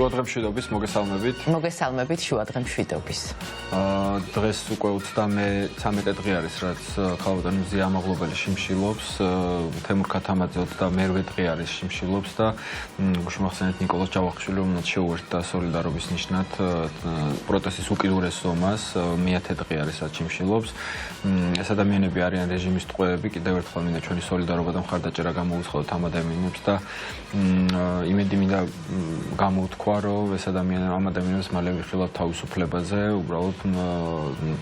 შუადღემშვიდობის მოგესალმებით. მოგესალმებით შუადღემშვიდობის. დღეს უკვე 33 დღე არის, რაც ხალბატონ მზია ამაღლობელი შიმშილობს, თემურ ქათამაძე 22 დღე არის შიმშილობს და გუშინახსენეთ ნიკოლოზ ჯავახიშვილი, რომელსაც შეუერთდა სოლიდარობის ნიშნად პროტესტის უკიდურეს ზომას, მე-10 დღე არის რაც შიმშილობს. ეს ადამიანები არიან რეჟიმის ტყვეები, კიდევ ერთხელ მინდა ჩვენი სოლიდარობა და მხარდაჭერა გამოუცხადოთ ამ ადამიანებს და იმედი მინდა გამოუთქვა, რომ ეს ამ ადამიანებს მალე ვიხილავთ თავისუფლებაზე, უბრალოდ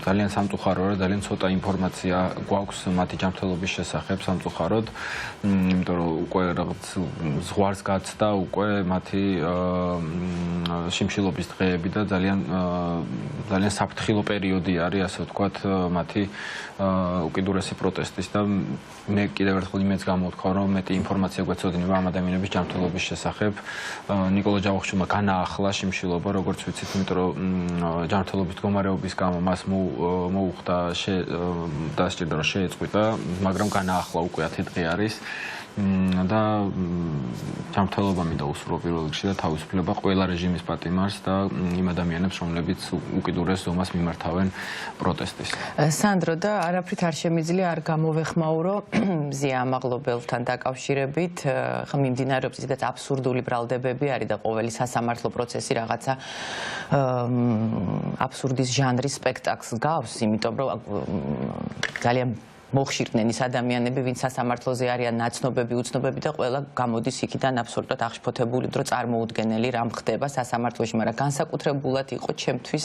ძალიან სამწუხაროა, ძალიან ცოტა ინფორმაცია გვაქვს მათი ჯანმრთელობის შესახებ სამწუხაროდ, იმიტომ რომ უკვე რაღაც ზღვარს გაცდა უკვე მათი შიმშილობის დღეები და ძალიან საფრთხილო პერიოდი არის, ასე ვთქვათ, მათი უკიდურესი პროტესტის და მე კიდევ ერთხელ იმედს გამოუთქვა, რომ მეტი ინფორმაცია გვეცოდინება ამ ადამიანების ჯანმრთელობის შესახებ. ნიკოლოზ ჯავახიშვილმა განაახლა შიმშილობა, როგორც ვიცით, იმიტომ რომ ჯანმრთელობის მდგომარეობის გამო მას მოუხდა და სჭირდა რომ შეეწყვიტა, მაგრამ განაახლა უკვე 10 დღე არის. და ჯანმრთელობა მინდა უსურვო პირველ რიგში და თავისუფლება ყველა რეჟიმის პატიმარს და იმ ადამიანებს, რომლებიც უკიდურეს ზომას მიმართავენ პროტესტის. სანდრო და არაფრით არ შემიძლია არ გამოვეხმაურო მზია ამაღლობელთან დაკავშირებით, ხა მიმდინარეობს ისედაც აბსურდული ბრალდებები არის და ყოველი სასამართლო პროცესი რაღაცა აბსურდის ჟანრის სპექტაკლს გავს, იმიტომ რომ ძალიან მოხშირდნენ ის ადამიანები, ვინც სასამართლოზე არიან ნაცნობები, უცნობები და ყველა გამოდის იქიდან აბსოლუტურად აღშფოთებული, დრო წარმოუდგენელი რამ ხდება სასამართლოში, მაგრამ განსაკუთრებულად იყო ჩემთვის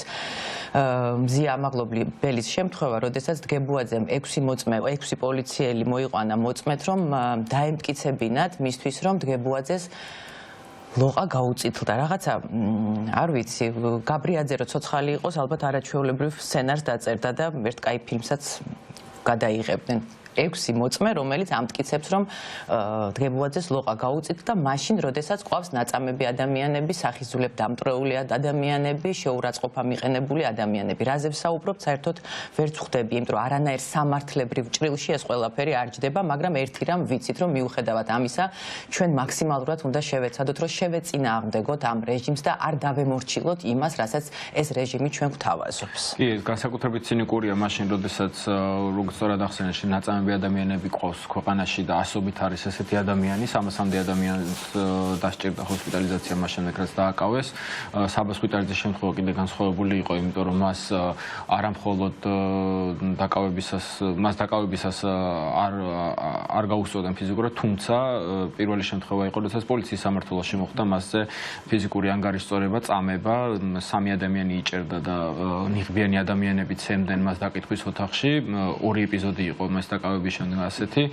მზია ამაღლობელის შემთხვევა, როდესაც დგებუაძემ 6 პოლიციელი მოიყვანა მოწმედ, რომ დაემტკიცებინათ მისთვის, რომ დგებუაძეს ლოყა გაუწითლდა. რაღაცა არ ვიცი, გაბრიაძე რო ცოცხალი იყოს, ალბათ არაჩვეულებრივ სცენარს დაწერდა და ერთ კაი ფილმსაც გადაიღებდნენ. 6 მოწმე, რომელიც ამტკიცებს, რომ დგებუაძეს ლოყა გაუწითლდა მაშინ, როდესაც ყავს ნაწამები ადამიანები, სახიზულებ დამტრეული ადამიანები, შეურაცხყოფა მიყენებული ადამიანები. რაზე ვსაუბრობ, საერთოდ ვერ ვხვდები, იმიტომ რომ არანაირ სამართლებრივ ჭრილში ეს ყველაფერი არ ჯდება, მაგრამ ერთი რამ ვიცით, რომ მიუხედავად ამისა, ჩვენ მაქსიმალურად უნდა შევეცადოთ, რომ შევეწინააღმდეგოთ ამ რეჟიმს და არ დავემორჩილოთ იმას, რასაც ეს რეჟიმი ჩვენ გვთავაზობს. კი, განსაკუთრებით ცინიკურია მაშინ, როდესაც როგორც სწორად ახსენეთ, ნაწამები ადამიანები ყავს ქვეყანაში და ასობით არის ესეთი ადამიანი, 300-მდე ადამიანს დასჭირდა ჰოსპიტალიზაცია მას შემდეგ, რაც დააკავეს. საბას ხვიტარძის შემთხვევა კიდე განსხვავებული იყო, იმიტომ რომ მას არამხოლოდ დაკავებისას არ გაუსწორდნენ ფიზიკურად, თუმცა პირველი შემთხვევა იყო, როდესაც პოლიციის სამმართველოში მოხდა მასზე ფიზიკური ანგარიშწორება, წამება, 3 ადამიანი იჭერდა და ნიღბიანი ადამიანები ცემდნენ მას დაკითხვის ოთახში. 2 ეპიზოდი იყო მას დაკავების შემდეგ ასეთი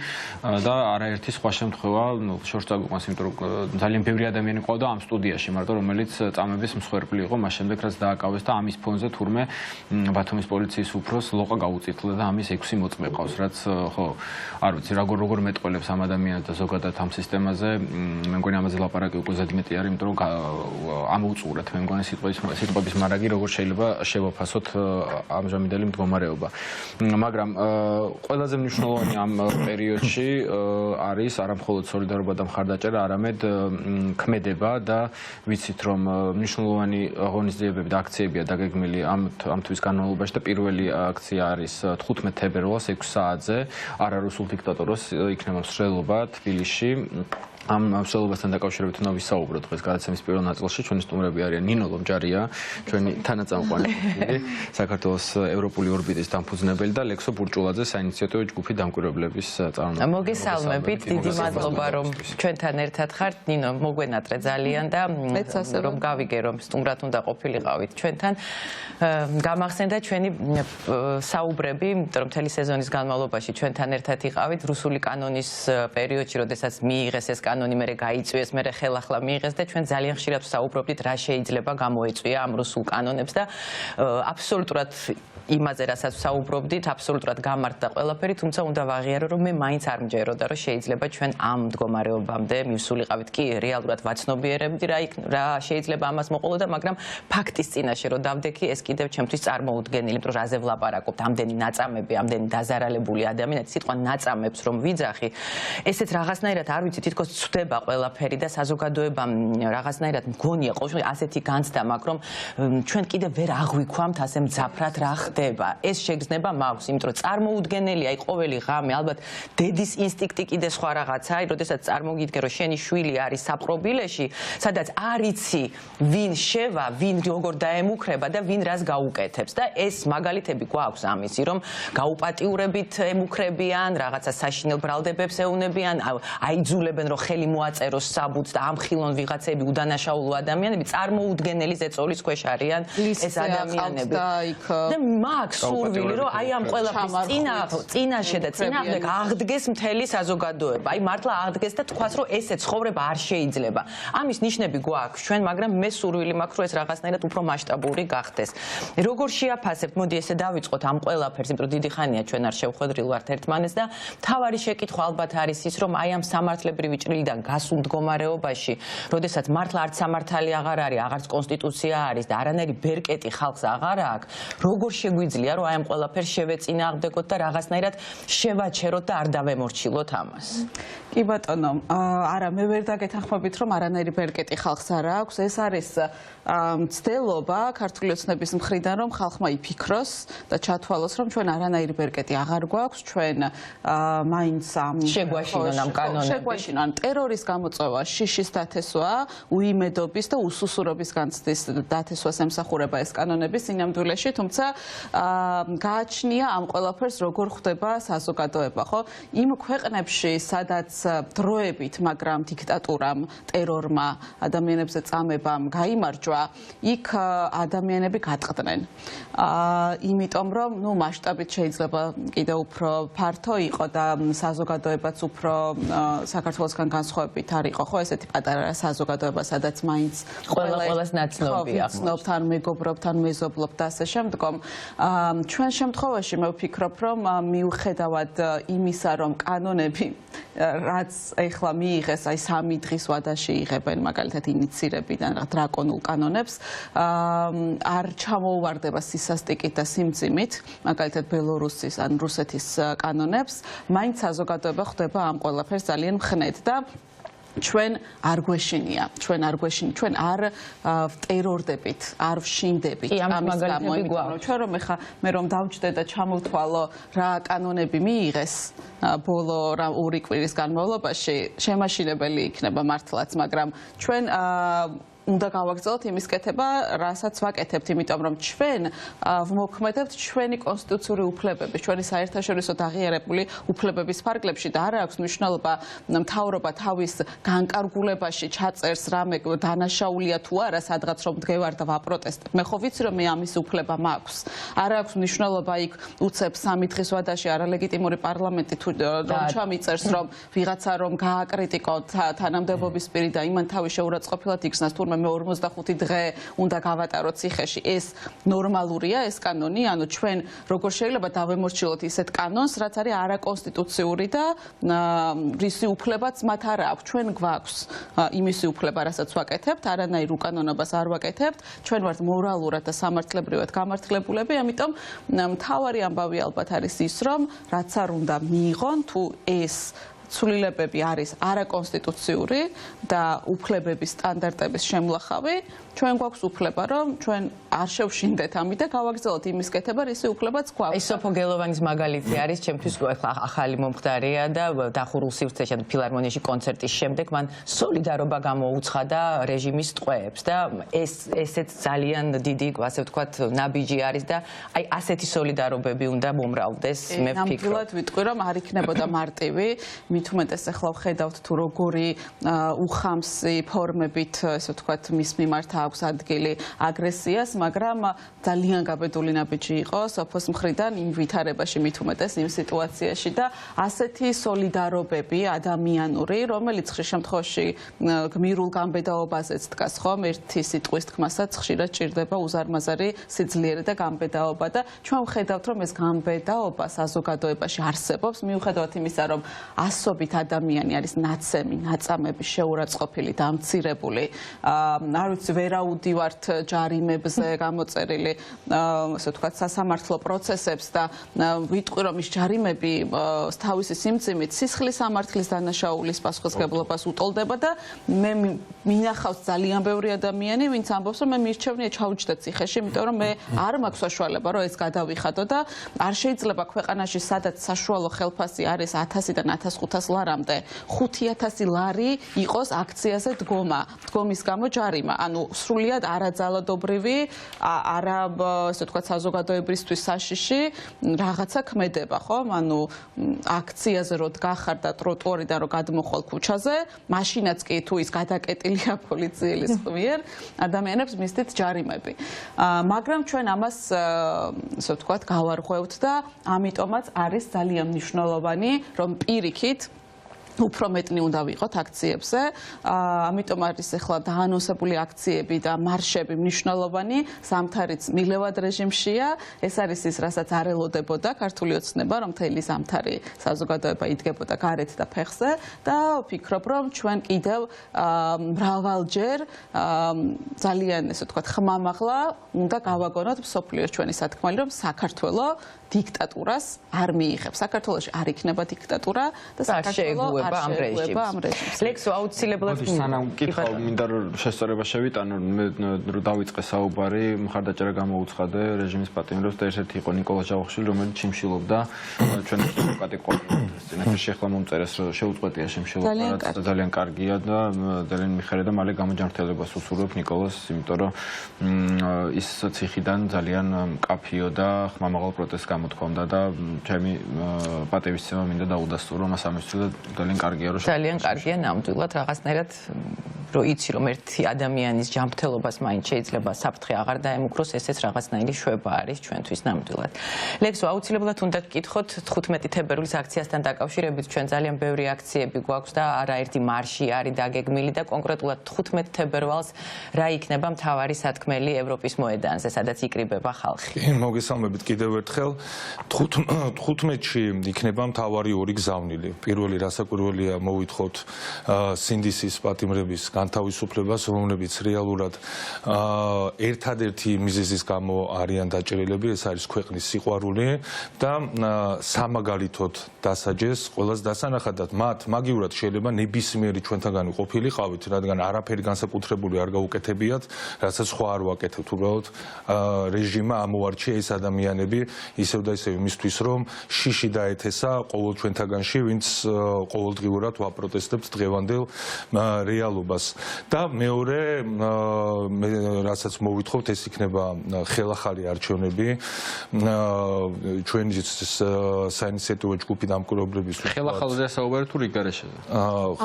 და არაერთი სხვა შემთხვევა შორს წაგვიყვანს, იმიტომ რომ ძალიან ბევრი ადამიანი ყავდა ამ სტუდიაში მარტო, რომელიც წამების მსხვერპლი იყო მას შემდეგ, რაც დააკავეს და ამის ფონზე თურმე ბათუმის პოლიციის უფროს ლოყა გაუწითლა და ამის 6 მოწმე ყავს, რაც ხო არ ვიცი როგორ მეტყველებს ამ ადამიანს და ზოგადად ამ სისტემაზე. მე მგონი ამაზე ლაპარაკი უკვე ზედმეტი არის, იმიტომ რომ ამოუწურეთ მე მგონი სიტყვების მარაგი როგორ შეიძლება შევაფასოთ ამჟამინდელი მდგომარეობა. მაგრამ ყველაზე მნიშვნელოვანი ამ პერიოდში არის არამხოლოდ სოლიდარობა და მხარდაჭერა, არამედ ქმედება და ვიცით, რომ მნიშვნელოვანი ღონისძიებები და აქციებია დაგეგმილი ამ თვის განმავლობაში და პირველი აქცია არის 15 თებერვალს 6 საათზე არარუსულ დიქტატოროს იქნება მსვლელობა თბილისში. ამ მსვლელობასთან დაკავშირებით უნდა ვისაუბროთ დღეს გადაცემის პირველ ნაწილში. ჩვენი სტუმრები არიან ნინო ლომჯარია, ჩვენი თანაწამყვანი საქართველოს ევროპული ორბიტის დამფუძნებელი და ლექსო ბურჭულაძე, საინიციატივო ჯგუფი დამკვირვებლების წარმომადგენელი. მოგესალმებით, დიდი მადლობა რომ ჩვენთან ერთად ხართ. ნინო, მოგვენატრე ძალიან და რომ გავიგე, რომ სტუმრად უნდა ყოფილიყავით ჩვენთან. გამახსენდა ჩვენი საუბრები, იმიტომ რომ მთელი სეზონის განმავლობაში ჩვენთან ერთად იყავით რუსული კანონის პერიოდში, როდესაც მიიღეს ეს კანონი, მერე გაიწვიეს, მერე ხელახლა მიიღეს და ჩვენ ძალიან ხშირად ვსაუბრობდით, რა შეიძლება გამოეწვია ამ რუსულ კანონებს და აბსოლუტურად იმაზე, რასაც ვსაუბრობდით, აბსოლუტურად გამართდა ყველაფერი, თუმცა თუმცა უნდა ვაღიარო, რომ მე მაინც არ მჯეროდა, რომ შეიძლება ჩვენ ამ მდგომარეობამდე მივსულიყავით. კი, რეალურად ვაცნობიერებდი რა შეიძლება ამას მოყოლოდა, მაგრამ ფაქტის წინაშე რომ დავდექი, ეს კიდევ ჩემთვის წარმოუდგენელი, იმიტომ რომ რაზე ვლაპარაკობთ, ამდენი ნაწამები, ამდენი დაზარალებული ადამიანები, სიტყვა ნაწამებს რომ ვიძახი, ესეც რაღაცნაირად არ ვიცი, თითქოს ცვდება ყველაფერი და საზოგადოებამ რაღაცნაირად მგონია ყოველთვის ასეთი განცდა მაქვს, რომ ჩვენ კიდევ ვერ აღვიქვამთ ასე მძაფრად რა ხდება. ეს შეგრძნება მაქვს, იმიტომ რომ წარმოუდგენელია, აი ყოველი ღამე ალბათ დედის ინსტინქტი კიდე სხვა რაღაცა, აი როდესაც წარმოგიდგე რომ შენი შვილი არის საპყრობილეში, სადაც არ იცი ვინ შევა, ვინ როგორ დაემუქრება და ვინ რას გაუკეთებს და ეს მაგალითები გვაქვს ამისი, რომ გაუპატიურებით ემუქრებიან, რაღაცა საშინელ ბრალდებებს ეუნებიან, აიძულებენ რომ ხელი მოაწეროს საბუთს და ამხილონ ვიღაცები უდანაშაულო ადამიანები, წარმოუდგენელი ზეწოლის ქვეშ არიან ეს ადამიანები. და მაქვს სურვილი რომ აი ამ ყველაფრის წინაშე და წინააღმდეგ აღდგეს მთელი საზოგადოება. აი მართლა აღდგეს და თქვას რომ ესე ცხოვრება არ შეიძლება. ამის ნიშნები გვაქვს ჩვენ, მაგრამ მე სურვილი მაქვს რომ ეს რაღაცნაირად უფრო მასშტაბური გახდეს. როგორ შეაფასებთ? მოდი ესე დავიწყოთ ამ ყველაფერს, იმიტომ რომ დიდი ხანია ჩვენ არ შევხვედრილ ვართ ერთმანეთს და მთავარი შეკითხვა ალბათ არის ის, რომ აი ამ სამართლებრივი ჭრილიდან გასულ მდგომარეობაში, როდესაც მართლა არც სამართალი აღარ არის, აღარც კონსტიტუცია არის და არანაირი ბერკეტი ხალხს აღარ აქვს, როგორ შეგვიძლია რომ აი ამ ყველაფერს შევეწინააღმდეგოთ და რაღაცნაირად შევაჩეროთ და არ დავემორჩილოთ ამას? კი ბატონო, არა მე ვერ დაგეთანხმებით რომ არანაირი ბერკეტი ხალხს არ აქვს. ეს არის მცდელობა ქართული ოცნების მხრიდან რომ ხალხმა იფიქროს და ჩათვალოს რომ ჩვენ არანაირი ბერკეტი აღარ გვაქვს, ჩვენ მაინც ამ შეგვაშინონ ამ კანონები. შეგვაშინონ ტერორის გამოწვევა, შიშის დათესვა, უიმედობის და უსუსურობის განცდის დათესვას ემსახურება ეს კანონები სინამდვილეში, თუმცა გააჩნია ამ ყველაფერს როგორ ხდება საზოგადოება, ხო? იმ ქვეყნებში, სადაც დროებით, მაგრამ დიქტატურამ, ტერორმა, ადამიანებზე წამებამ გაიმარჯვა, იქ ადამიანები გატყდნენ. იმიტომ რომ, მასშტაბით შეიძლება კიდევ უფრო ფართო იყო და საზოგადოებაც უფრო საქართველოსგან განსხვავებით არ იყო, ხო, ესეთი პატარა საზოგადოება, სადაც მაინც ყველას ნაცნობია. ცნობთ, ან მეგობრობთ, ან მეზობლობთ და ასე შემდგომ. ჩვენ შემთხვევაში მე ვფიქრობ, რომ მიუხედავად იმისა, რომ კანონები რაც ეხლა მიიღეს, აი 3 დღის ვადაში იღებენ მაგალითად ინიცირებიდან დრაკონულ კანონებს, არ ჩამოუვარდება სისასტიკით და სიმძიმით, მაგალითად ბელორუსის ან რუსეთის კანონებს, მაინც საზოგადოება ხდება ამ ყველაფერს ძალიან მხნედ და ჩვენ არ გვეშინია, ჩვენ არ ტერორდებით, არ ვშინდებით ამის გამო, იმიტომ ჩვენ რომ ეხა მე რომ დავჭდე და ჩამოვთვალო რა კანონები მიიღეს ბოლო 2 კვირის განმავლობაში, შემაშინებელი იქნება მართლაც, მაგრამ ჩვენ უნდა გავაგრძელოთ იმის კეთება, რასაც ვაკეთებთ, იმიტომ რომ ჩვენ ვმოქმედებთ ჩვენი კონსტიტუციური უფლებების, ჩვენი საერთაშორისო დაღიარებული უფლებების ფარგლებში და არ აქვს მნიშვნელობა მთავრობა თავის განკარგულებაში ჩაწერს რამე დანაშაულია თუ არა, სადღაც რომ მდგევარ და ვაპროტესტებ. მე ხო ვიცი რომ მე ამის უფლება მაქვს. არ აქვს მნიშვნელობა იქ უცებ 3 დღის ვადაში არალეგიტიმური პარლამენტი თუ რომ ჩამიწერს რომ ვიღაცა რომ გააკრიტიკოთ თანამდებობის პირი და იმან თავი შეურაცხყოფილად იქცნას თურმე მე 45 დღე უნდა გავატაროთ ციხეში. ეს ნორმალურია ეს კანონი, ანუ ჩვენ როგორ შეიძლება დავემორჩილოთ ისეთ კანონს, რაც არის არაკონსტიტუციური და რისი უფლებაც მათ არ აქვს. ჩვენ გვაქვს იმისი უფლება, რასაც ვაკეთებთ, არანაირ უკანონობას არ ვაკეთებთ. ჩვენ ვართ მორალურად და სამართლებრივად გამართლებულები, ამიტომ მთავარი ამბავი ალბათ არის ის, რომ რაც არ უნდა მიიღონ, თუ ეს ცვლილებები არის არაკონსტიტუციური და უფლებების სტანდარტების შემლახავი, ჩვენ გვაქვს უფლება, რომ ჩვენ არ შევშინდეთ ამით და გავაგრძელოთ იმის კეთება, რისი უფლებაც გვაქვს. ეს სოფო გელოვანის მაგალითი არის, ჩემთვის ახალი მომხდარია და დახურულ სივრცეში ან ფილარმონიაში კონცერტის შემდეგ მან სოლიდარობა გამოუცხადა რეჟიმის ტყვეებს და ესეც ძალიან დიდი, ასე ვთქვათ, ნაბიჯი არის და აი ასეთი სოლიდარობები უნდა მომრავლდეს, მე ვფიქრობ. ნამდვილად ვიტყვი, რომ არ იქნებოდა მარტივი, მით უმეტეს ახლა ვხედავთ თუ როგორი უხამსი ფორმებით, ესე ვთქვათ, მის მიმართ აქვს ადგილი აგრესიას, მაგრამ ძალიან გაბედული ნაბიჯი იყო სოფოს მხრიდან იმ ვითარებაში მით უმეტეს იმ სიტუაციაში და ასეთი სოლიდარობები ადამიანური, რომელიც ხშირ შემთხვევაში გმირულ გამბედაობაზეც დგას ხომ, ერთი სიტყვის თქმასაც ხშირად ჭირდება უზარმაზარი სიძლიერე და გამბედაობა და ჩვენ ვხედავთ რომ ეს გამბედაობა საზოგადოებაში არსებობს, მიუხედავად იმისა რომ ასობით ადამიანი არის ნაცემი, ნაწამები, შეურაცხყოფილი, დამცირებული, არ ვიცი, ვერაუდივართ ჯარიმებზე გამოწერილი, ასე ვთქვათ, სასამართლო პროცესებს და ვიტყვი რომ ის ჯარიმები თავისი სიმძიმით სისხლის სამართლის დანაშაულის პასუხისმგებლობას უტოლდება და მე მინახავს ძალიან ბევრი ადამიანი, ვინც ამბობს რომ მე მირჩევნია ჩავჯდა ციხეში, იმიტომ რომ მე არ მაქვს საშუალება რომ ეს გადავიხადო და არ შეიძლება ქვეყანაში სადაც საშუალო ხელფასი არის 1000-დან 1500 ლარამდე 5000 ლარი იყოს აქციაზე დგომის გამო ჯარიმა. ანუ სრულიად არაძალადობრივი, არა ასე ვთქვათ საზოგადოებისთვის საშიში რაღაცა ქმედება, ხო? ანუ აქციაზე რო დგახარ და ტროტუარიდან რო გადმოხვალ ქუჩაზე, მაშინაც კი თუ ის გადაკეტილია პოლიციელის მიერ, ადამიანებს მისდით ჯარიმები. მაგრამ ჩვენ ამას ასე ვთქვათ გავარღვევთ და ამიტომაც არის ძალიან მნიშვნელოვანი, რომ პირიქით უფრო მეტნი უნდა ვიყოთ აქციებზე, ამიტომ არის ახლა დაანონსებული აქციები და მარშები მნიშვნელოვანი, ზამთარიც მილევად რეჟიმშია, ეს არის ის, რასაც არ ელოდებოდა ქართული ოცნება, რომ მთელი ზამთარი საზოგადოება იდგებოდა გარეთ და ფეხზე და ვფიქრობ, რომ ჩვენ კიდევ მრავალჯერ ძალიან ესე ვთქვათ ხმამაღლა უნდა გავაგონოთ მსოფლიოს ჩვენი სათქმელი, რომ საქართველო დიქტატურას არ მიიღებს. საქართველოში არ იქნება დიქტატურა და საქართველო არ შეეგუება ამ რეჟიმს. ლექსო აუცილებლად სანამ კითხავ, მინდა რომ შესწორება შევიტანო, მე რომ დავიწყე საუბარი, მხარდაჭერა გამოუცხადე რეჟიმის პატიმრებს და ერთ-ერთი იყო ნიკოლოზ ჯავახიშვილი, რომელიც ჩიმშილობდა ჩვენ კატეგორიულად. წინასწარ შეხლა მომწერეს, რომ შეუწყვეტია შემშილობა, ძალიან კარგია და ძალიან მიხარია და მალე გამოჯანმრთელებას უსურვებ ნიკოლოზს, იმიტომ რომ ის ციხიდან ძალიან მკაფიო და ხმამაღალ პროტესტს მოთქვამდა და ჩემი პატივისცემა მინდა დაუდასტურო მას ამისთვის და ძალიან კარგია რომ ძალიან კარგია ნამდვილად რაღაცნაირად რომ იცი რომ ერთი ადამიანის ჯანმრთელობას მაინც შეიძლება საფრთხე აღარ დაემუქროს, ესეც რაღაცნაირი შვება არის ჩვენთვის ნამდვილად. ლექსო აუცილებლად უნდა გკითხოთ 15 თებერვლის აქციასთან დაკავშირებით, ჩვენ ძალიან ბევრი აქციები გვაქვს და არაერთი მარში არის დაგეგმილი და კონკრეტულად 15 თებერვალს რა იქნება მთავარი სათქმელი ევროპის მოედანზე, სადაც იკრიბება ხალხი. მოგესალმებით კიდევ ერთხელ. 15-ში იქნება მთავარი ორი გზავნილი. პირველი რასაკვირველია მოვითხოვთ სინდისის პატიმრების განთავისუფლებას, რომლებიც რეალურად ერთადერთი მიზეზის გამო არიან დაჭერილები, ეს არის ქვეყნის სიყვარული და სამაგალითოდ დასაჯეს ყველას დასანახადად მათ მაგივრად შეიძლება ნებისმიერი ჩვენთაგანი ყოფილიყავით, რადგან არაფერი განსაკუთრებული არ გაუკეთებიათ, რასაც სხვა არ ვაკეთებთ. უბრალოდ რეჟიმმა ამოარჩია ეს ადამიანები ისევ და ისევ იმისთვის, რომ შიში დაეთესა ყოველ ჩვენთაგანში, ვინც ყოველდღიურად ვაპროტესტებთ დღევანდელ რეალობას. და მეორე, რასაც მოვითხოვთ, ეს იქნება ხელახალი არჩევნები. ჩვენი საინიციატივო ჯგუფი დამკვირვებლების ხელახალზე საუბარი თუ რიგარეშეზე?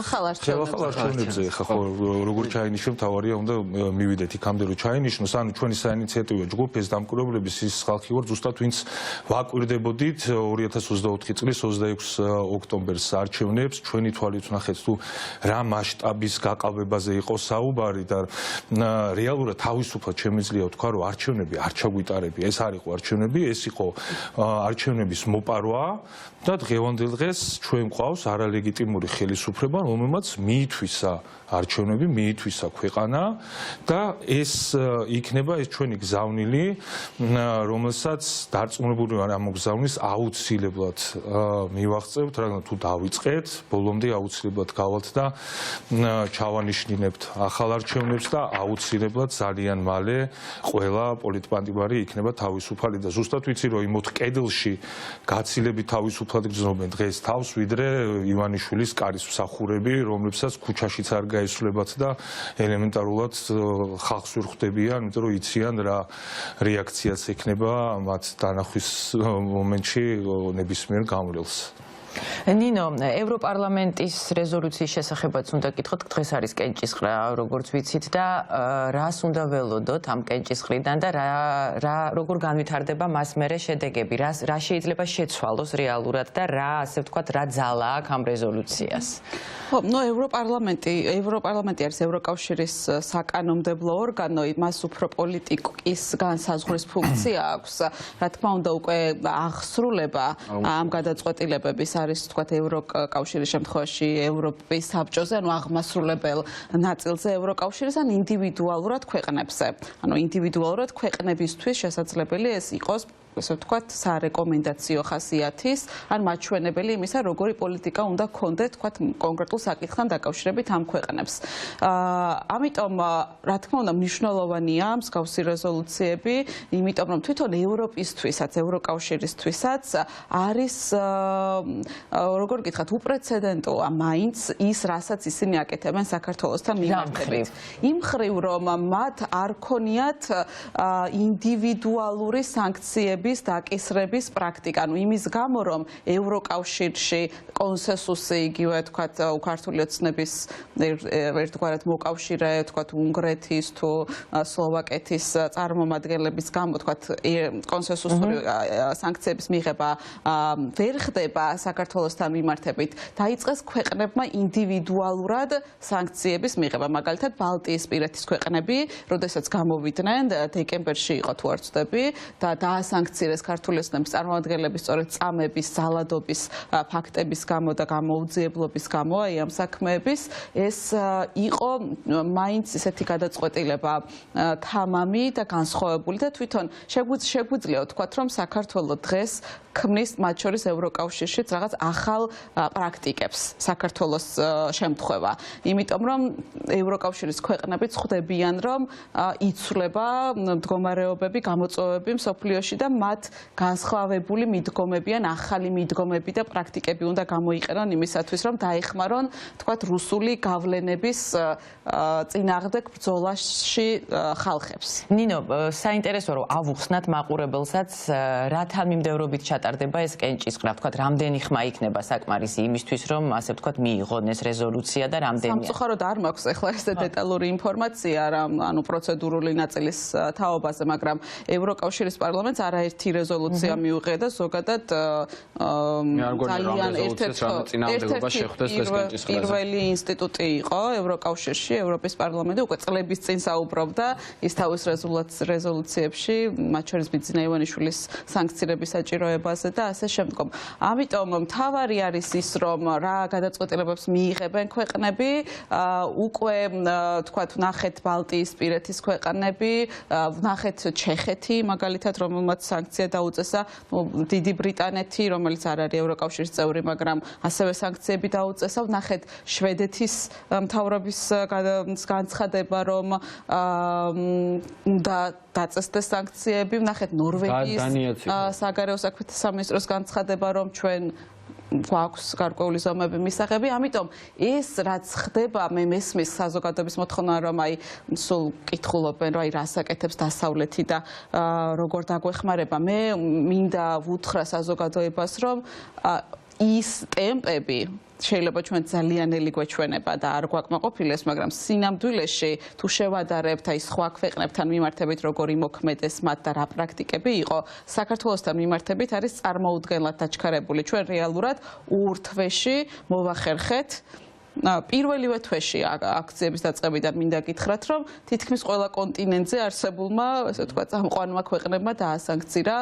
ახალ არჩევნებზე ხო როგორ ჩაინიშნო, მთავარია უნდა მივიდეთ იქამდე რომ ჩაინიშნოს, ანუ ჩვენი საინიციატივო ჯგუფი ეს დამკვირვებლების ის ხალხი ვარ ზუსტად ვინც ვაკვირდებოდით 2024 წლის 26 ოქტომბერს არჩევნებს, ჩვენი თვალით ვნახეთ თუ რა მასშტაბის გაყალბებაზე იყო საუბარი და რეალურად თავისუფლად შემიძლია ვთქვა, რომ არჩევნები არ ჩაგვიტარებია. ეს არ იყო არჩევნები, ეს იყო არჩევნების მოპარვა და დღევანდელ დღეს ჩვენ გვყავს არალეგიტიმური ხელისუფლება, რომელმაც მიითვისა არჩევნები, მიითვისა ქვეყანა და ეს იქნება ეს ჩვენი გზავნილი, რომელსაც დარწმუნებული ვარ ამ გზავნის აუცილებლად მივაღწევთ, რადგან თუ დავიწყეთ, ბოლომდე აუცილებლად გავალთ და ჩავანიშნინებთ ახალ არჩევნებს და აუცილებლად ძალიან მალე ყველა პოლიტპატიმარი იქნება თავისუფალი და ზუსტად ვიცი რომ იმ 4 კედელში გაცილებით თავისუფლად გრძნობენ დღეს თავს, ვიდრე ივანიშვილის კარის მსახურები, რომლებსაც ქუჩაშიც არ გაესვლებათ და ელემენტარულად ხალხს ვერ ხვდებიან, იმიტომ რომ იციან რა რეაქციაც ექნება მათ დანახვის მომენტში ნებისმიერ გამრელს. ნინო, ევროპარლამენტის რეზოლუციის შესახებაც უნდა გითხოთ, დღეს არის კენჭისყრა, როგორც ვიცით და რას უნდა ველოდოთ ამ კენჭისყრიდან და როგორ განვითარდება მას მერე შედეგები, რა შეიძლება შეცვალოს რეალურად და რა, ასე ვთქვათ, რა ძალა აქვს ამ რეზოლუციას. ხო, ევროპარლამენტი არის ევროკავშირის საკანონმდებლო ორგანო, მას უფრო პოლიტიკის განსაზღვრის ფუნქცია აქვს. რა თქმა უნდა, უკვე აღსრულება ამ გადაწყვეტილებების არის თქვათ ევროკავშირის შემთხვევაში ევროპის საბჭოზე, ანუ აღმასრულებელ ნაწილზე ევროკავშირის ან ინდივიდუალურად ქვეყნებზე. ანუ ინდივიდუალურად ქვეყნებისთვის შესაძლებელი ეს იყოს ესე ვთქვათ, სარეკომენდაციო ხასიათის, ან მაჩვენებელი იმისა, როგორი პოლიტიკა უნდა გქონდეთ, თქვათ, კონკრეტულ საკითხთან დაკავშირებით ამ ქვეყნებს. ამიტომ, რა თქმა უნდა, მნიშვნელოვანია მსგავსი რეზოლუციები, იმიტომ რომ თვითონ ევროპისთვისაც, ევროკავშირისთვისაც არის, როგორ გითხრათ, უპრეცედენტოა მაინც ის, რასაც ისინი აკეთებენ საქართველოსთან მიმართებით. იმ მხრივ, რომ მათ არ ქონიათ ინდივიდუალური სანქციები დაკისრების პრაქტიკა, ანუ იმის გამო, რომ ევროკავშირში კონსენსუსი იგივე თქვათ უქართული ოცნების ერთგვარად მოკავშირე, თქვათ უნგრეთის თუ სლოვაკეთის წარმომადგენლების გამო, თქვათ კონსენსუსური სანქციების მიღება ვერ ხდება საქართველოსთან მიმართებით, დაიწყეს ქვეყნებმა ინდივიდუალურად სანქციების მიღება. მაგალითად, ბალტიისპირეთის ქვეყნები, როდესაც გამოვიდნენ, დეკემბერში იყო თუ არ ვცდები და დაასანქცირეს ქართული ოცნების წარმომადგენლების სწორედ წამების, ზალადობის ფაქტების გამო და გამოუძიებლობის გამო აი ამ საქმეების ეს იყო მაინც ისეთი გადაწყვეტილება თამამი და განსხვავებული და თვითონ შეგვიძლია ვთქვათ, რომ საქართველოს დღეს ქმნის მათ შორის ევროკავშირშიც რაღაც ახალ პრაქტიკებს საქართველოს შემთხვევა. იმიტომ რომ ევროკავშირის ქვეყნებიც ხვდებიან, რომ იცვლება მდგომარეობები, გამოწვევები მსოფლიოში და მათ განსხვავებული მიდგომები ან ახალი მიდგომები და პრაქტიკები უნდა გამოიყენონ იმისათვის, რომ დაეხმარონ, თქვათ, რუსული გავლენების წინააღმდეგ ბრძოლაში ხალხებს. ნინო, საინტერესო რომ ავუხსნათ მაყურებელსაც რა თანმიმდევრობით ჩატარდება ეს კენჭისყრა, თქვათ, რამდენი ხმა იქნება საკმარისი იმისთვის, რომ ასე ვთქვათ, მიიღონ ეს რეზოლუცია და რამდენია. სამწუხაროდ არ მაქვს ახლა ესე დეტალური ინფორმაცია, ანუ პროცედურული ნაწილის თაობაზე, მაგრამ ევროკავშირის პარლამენტს არაერთი რეზოლუცია მიუღია და ზოგადად ძალიან ერთ-ერთი პირველი ინსტიტუტი იყო ევროკავშირში, ევროპის პარლამენტი უკვე წლების წინ საუბრობდა ის თავის რეზოლუციებში, მათ შორის ბიძინა ივანიშვილის სანქციების საჭიროებაზე და ასე შემდგომ. ამიტომ მთავარი არის ის, რომ რა გადაწყვეტილებებს მიიღებენ ქვეყნები, უკვე თქვათ, ვნახეთ ბალტიისპირეთის ქვეყნები, ვნახეთ ჩეხეთი, მაგალითად, რომელმაც სანქცია დაუწესა, დიდი ბრიტანეთი, რომელიც არ არის ევროკავშირის წევრი, მაგრამ ასევე სანქციები დაუწესა, ვნახეთ შვედეთის მთავრობის განცხადება, რომ უნდა დაწესდეს სანქციები, ვნახეთ ნორვეგიის საგარეო საქმეთა სამინისტროს განცხადება, რომ ჩვენ გვაქვს გარკვეული ზომები მისაღები, ამიტომ ეს რაც ხდება, მე მესმის საზოგადოების მოთხოვნა, რომ აი სულ კითხულობენ, რომ აი რას აკეთებს დასავლეთი და როგორ დაგვეხმარება. მე მინდა ვუთხრა საზოგადოებას, რომ ის ტემპები შეიძლება ჩვენ ძალიანელი გვეჩვენება და არ გვაკმაყოფილეს, მაგრამ სინამდვილეში თუ შევადარებთ აი სხვა ქვეყნებთან მიმართებით როგორი მოქმედეს მათ და რა პრაქტიკები იყო, საქართველოსთან მიმართებით არის წარმოუდგენლად დაჩქარებული. ჩვენ რეალურად ურთვეში მოვახერხეთ პირველივე თვეში აქციების დაწყებიდან მინდა გითხრათ, რომ თითქმის ყველა კონტინენტზე არსებულმა, ესე ვთქვათ, წამყვანმა ქვეყნებმა დაასანქცირა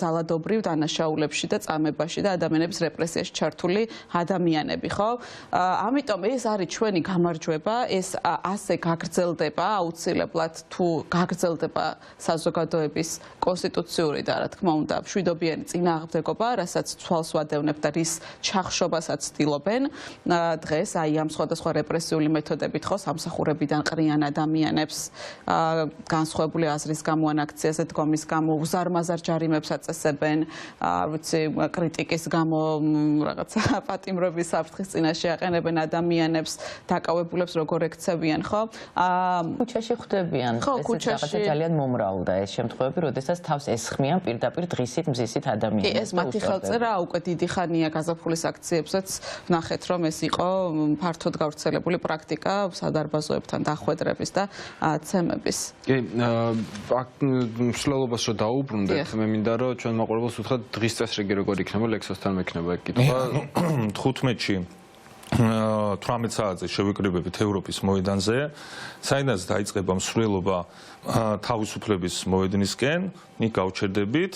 ძალადობრივ დანაშაულებში და წამებაში და ადამიანების რეპრესიაში ჩართული ადამიანები, ხო? ამიტომ ეს არის ჩვენი გამარჯვება, ეს ასე გაგრძელდება აუცილებლად თუ გაგრძელდება საზოგადოების კონსტიტუციური და რა თქმა უნდა მშვიდობიანი წინააღმდეგობა, რასაც თვალს ვადევნებ და რის ჩახშობასაც ცდილობენ დღეს აი ამ სხვადასხვა რეპრესიული მეთოდებით ხო სამსახურებიდან ყრიან ადამიანებს განსხვავებული აზრის გამო ან აქციაზე დგომის გამო უზარმაზარ ჯარიმებს აწესებენ, არ ვიცი, კრიტიკის გამო რაღაცა პატიმრობის საფრთხის წინაშე აყენებენ ადამიანებს, დაკავებულებს როგორ ექცევიან, ხო? ქუჩაში ხვდებიან. ეს რაღაცა ძალიან მომრავლდა ეს შემთხვევები, როდესაც თავს ესხმიან პირდაპირ დღისით მზისით ადამიანებს. კი, ეს მათი ხელწერა უკვე დიდი ხანია გაზაფხულის აქციებსაც ვნახეთ, რომ ეს იყო ფართოდ გავრცელებული პრაქტიკა სადარბაზოებთან დახვედრების და ცემების. კი, აქ მსვლელობას რომ დაუბრუნდეთ, მე მინდა რომ ჩვენ მაყურებელს უთხრათ დღის წესრიგი როგორ იქნება, ლექსოსთან მექნება ეგ კითხვა. 15-ში 18 საათზე შევიკრიბებით ევროპის მოედანზე, საიდანაც დაიწყება მსვლელობა თავისუფლების მოედნისკენ, იქ გავჩერდებით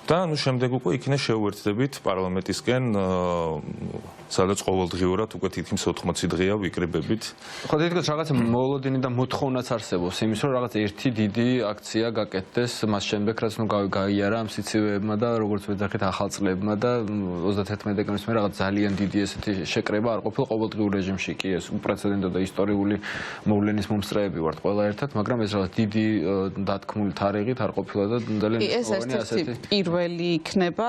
და შემდეგ უკვე იქიდან შევუერთდებით პარლამენტისკენ, სადაც ყოველდღიურად უკვე თითქმის 80 დღეა ვიკრიბებით. ხო, თითქოს რაღაცა მოლოდინი და მოთხოვნაც არსებობს იმის, რომ რაღაც ერთი დიდი აქცია გაკეთდეს მას შემდეგ, რაც გაიარა ამ სიცივეებმა და როგორც ვეძახით ახალწლებმა და 31 დეკემბრის მერე რაღაც ძალიან დიდი ესეთი შეკრება არ ყოფილა ყოველდღიურ რეჟიმში კი ეს უპრეცედენტო და ისტორიული მოვლენის მომსწრეები ვართ ყველა ერთად, მაგრამ ეს რაღაც დიდი დათქმული თარიღით არ ყოფილა და ძალიან მნიშვნელოვანი ასეთი პირველი იქნება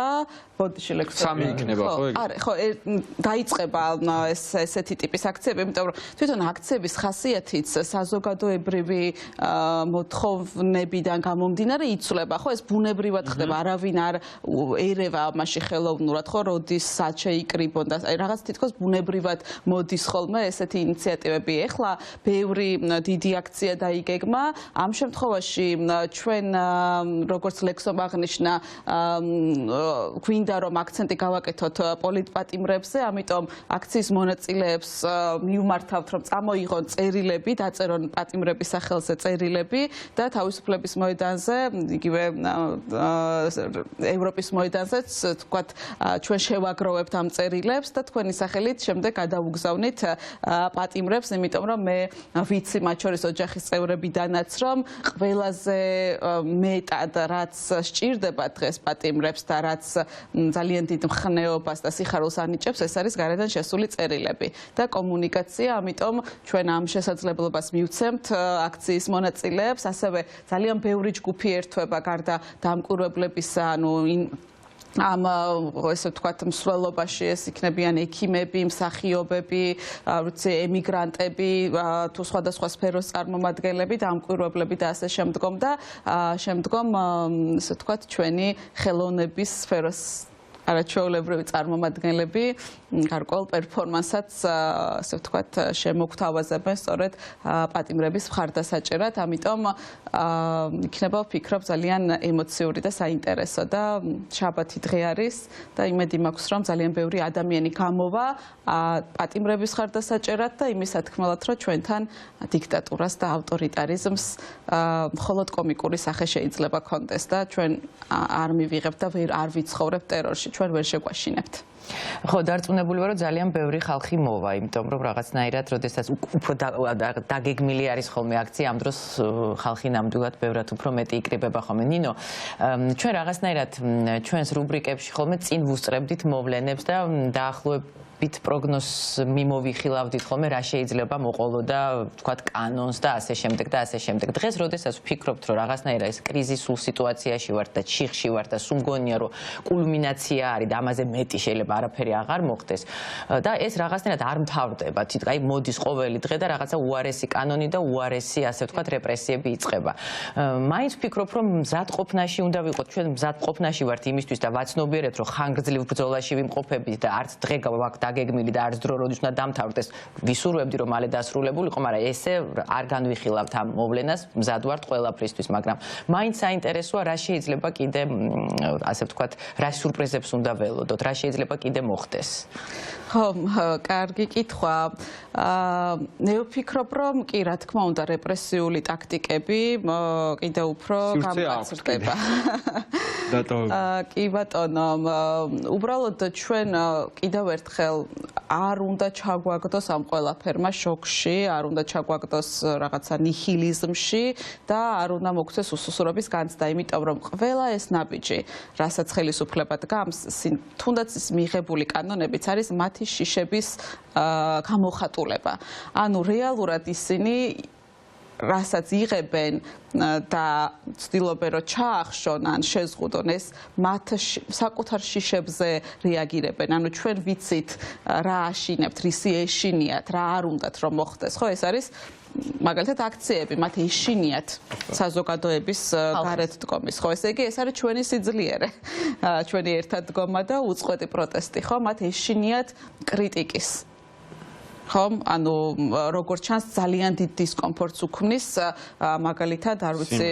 ბოდიში ლექსები. სამი იქნება ხო ეგ? არა, ხო, დაიწყება ესეთი ტიპის აქციები, იმიტომ რომ თვითონ აქციების ხასიათიც საზოგადოებრივი მოთხოვნებიდან გამომდინარე იცვლება, ხო, ეს ბუნებრივად ხდება, არავინ არ ერევა ამაში ხელოვნურად, ხო, როდის სად შეიკრიბონ და რაღაც თითქოს ბუნებრივად მოდის ხოლმე ესეთი ინიციატივები. ეხლა ბევრი დიდი აქცია დაიგეგმა, ამ შემთხვევაში ჩვენ როგორც ლექსომ აღნიშნა, გვინდა რომ აქცენტი გავაკეთოთ პოლიტპატიმრებზე, ამიტომ აქციის მონაწილეებს მივმართავთ, რომ წამოიღონ წერილები, დაწერონ პატიმრების სახელზე წერილები და თავისუფლების მოედანზე, იგივე ევროპის მოედანზეც, თქვათ, ჩვენ შევაგროვებთ ამ წერილებს და თქვენი სახელით შემდეგ გადავუგზავნით პატიმრებს, იმიტომ რომ მე ვიცი მათ შორის ოჯახის წევრებიდანაც, რომ ყველაზე მეტად რაც სჭირდება დღეს პატიმრებს და რაც ძალიან დიდ მხნეობას და სიხარულს ანიჭებს, ეს არის გარედან შესული წერილები და კომუნიკაცია, ამიტომ ჩვენ ამ შესაძლებლობას მივცემთ აქციის მონაწილეებს, ასევე ძალიან ბევრი ჯგუფი ერთვება გარდა დამკვირვებლებისა, ანუ ამ ესე ვთქვათ მსვლელობაში ეს იქნებიან ექიმები, მსახიობები, ვიცი, ემიგრანტები, თუ სხვადასხვა სფეროს წარმომადგენლები, დამკვირვებლები და ასე შემდგომ და შემდგომ ესე ვთქვათ ჩვენი ხელოვნების სფეროს არაჩვეულებრივი წარმომადგენლები გარკვეულ პერფორმანსსაც ასე ვთქვათ შემოგთავაზებენ სწორედ პატიმრების მხარდასაჭერად, ამიტომ იქნება ვფიქრობ ძალიან ემოციური და საინტერესო და შაბათი დღე არის და იმედი მაქვს რომ ძალიან ბევრი ადამიანი გამოვა პატიმრების მხარდასაჭერად და იმის ათქმელად რომ ჩვენთან დიქტატურას და ავტორიტარიზმს მხოლოდ კომიკური სახე შეიძლება კონდეს და ჩვენ არ მივიღებთ და არ ვიცხოვრებთ ტერორში, ჩვენ ვერ შეგვაშინებთ. ხო, დარწმუნებული ვარ, რომ ძალიან ბევრი ხალხი მოვა, იმიტომ რომ რაღაცნაირად, როდესაც უფრო დაგეგმილი არის ხოლმე აქცია, ამ დროს ხალხი ნამდვილად ბევრად უფრო მეტი იკრიბება ხოლმე. ნინო, ჩვენ რაღაცნაირად ჩვენს რუბრიკებში ხოლმე წინ ვუსწრებდით მოვლენებს და დაახლოებით პროგნოზს მიმოვიხილავდით ხოლმე, რა შეიძლება მოყოლო და ვთქვათ კანონს და ასე შემდეგ და ასე შემდეგ. დღეს, როდესაც ვფიქრობთ, რომ რაღაცნაირად ეს კრიზისულ სიტუაციაში ვართ და ჩიხში ვართ და სულ მგონია, რომ კულმინაცია არის და ამაზე მეტი შეიძლება არაფერი აღარ მოხდეს და ეს რაღაცნაირად არ მთავრდება. აი მოდის ყოველი დღე და რაღაცა უარესი კანონი და უარესი, ასე ვთქვათ, რეპრესიები იწყება. მაინც ვფიქრობ, რომ მზადყოფნაში უნდა ვიყოთ, ჩვენ მზადყოფნაში ვართ იმისთვის და ვაცნობიერებთ, რომ ხანგრძლივ ბრძოლაში ვიმყოფებით და არც დღე გვაქვს დაგეგმილი და არც დრო როდის უნდა დამთავრდეს. ვისურვებდი, რომ მალე დასრულებულიყო, მაგრამ ესე არ განვიხილავთ ამ მოვლენას, მზად ვართ ყველაფრისთვის, მაგრამ მაინც საინტერესოა, რა შეიძლება კიდე, ასე ვთქვათ, რა სიურპრიზებს უნდა ველოდოთ, რა შეიძლება კიდე მოხდეს. ხო, კარგი კითხვა. მე ვფიქრობ, რომ კი, რა თქმა უნდა, რეპრესიული ტაქტიკები კიდევ უფრო გამყარდება. კი ბატონო, უბრალოდ ჩვენ კიდევ ერთხელ არ უნდა ჩაგვაგდოს ამ ყველაფერმა შოქში, არ უნდა ჩაგვაგდოს რაღაცა ნიჰილიზმში და არ უნდა მოგვცეს უსუსურობის განცდა, იმიტომ რომ ყველა ეს ნაბიჯი, რასაც ხელისუფლება დგამს, თუნდაც ის მიღებული კანონებიც არის მათი მათი შიშების გამოხატულება. ანუ რეალურად ისინი რასაც იღებენ და ცდილობენ რომ ჩაახშონ ან შეზღუდონ ეს მათ საკუთარ შიშებზე რეაგირებენ. ანუ ჩვენ ვიცით რა აშინებთ, რისი ეშინიათ, რა არ უნდათ რომ მოხდეს, ხო? ეს არის მაგალითად აქციები, მათ ეშინიათ საზოგადოების გარეთ დგომის, ხო? ესე იგი ეს არის ჩვენი სიძლიერე, ჩვენი ერთად დგომა და უწყვეტი პროტესტი, ხო? მათ ეშინიათ კრიტიკის. ხომ ანუ როგორც ჩანს ძალიან დიდ დისკომფორტს უქმნის მაგალითად არ ვიცი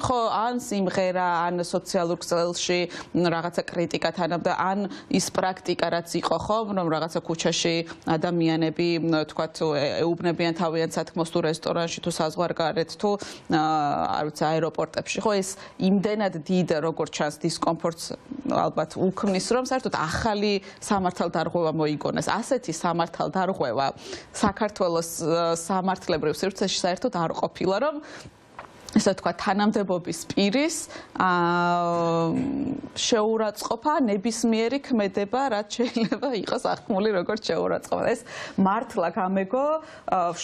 ხო ან სიმღერა ან სოციალურ ქსელში რაღაცა კრიტიკა თანაბდა ან ის პრაქტიკა რაც იყო ხო რომ რაღაცა ქუჩაში ადამიანები თქვათ ეუბნებიან თავიანთ სათქმოს თუ რესტორანში თუ საზღვარგარეთ თუ არ ვიცი აეროპორტებში ხო ეს იმდენად დიდ როგორც ჩანს დისკომფორტს ალბათ უქმნის რომ საერთოდ ახალი სამართალდარღვევა მოიგონეს ასეთი სამართალდარღვევა საქართველოს სამართლებრივ სივრცეში საერთოდ არ ყოფილა რომ ესე თქვა თანამდებობის პირის შეურაცხყოფა ნებისმიერი ქმედება რაც შეიძლება იყოს აღქმული როგორც შეურაცხყოფა ეს მართლა გამეგო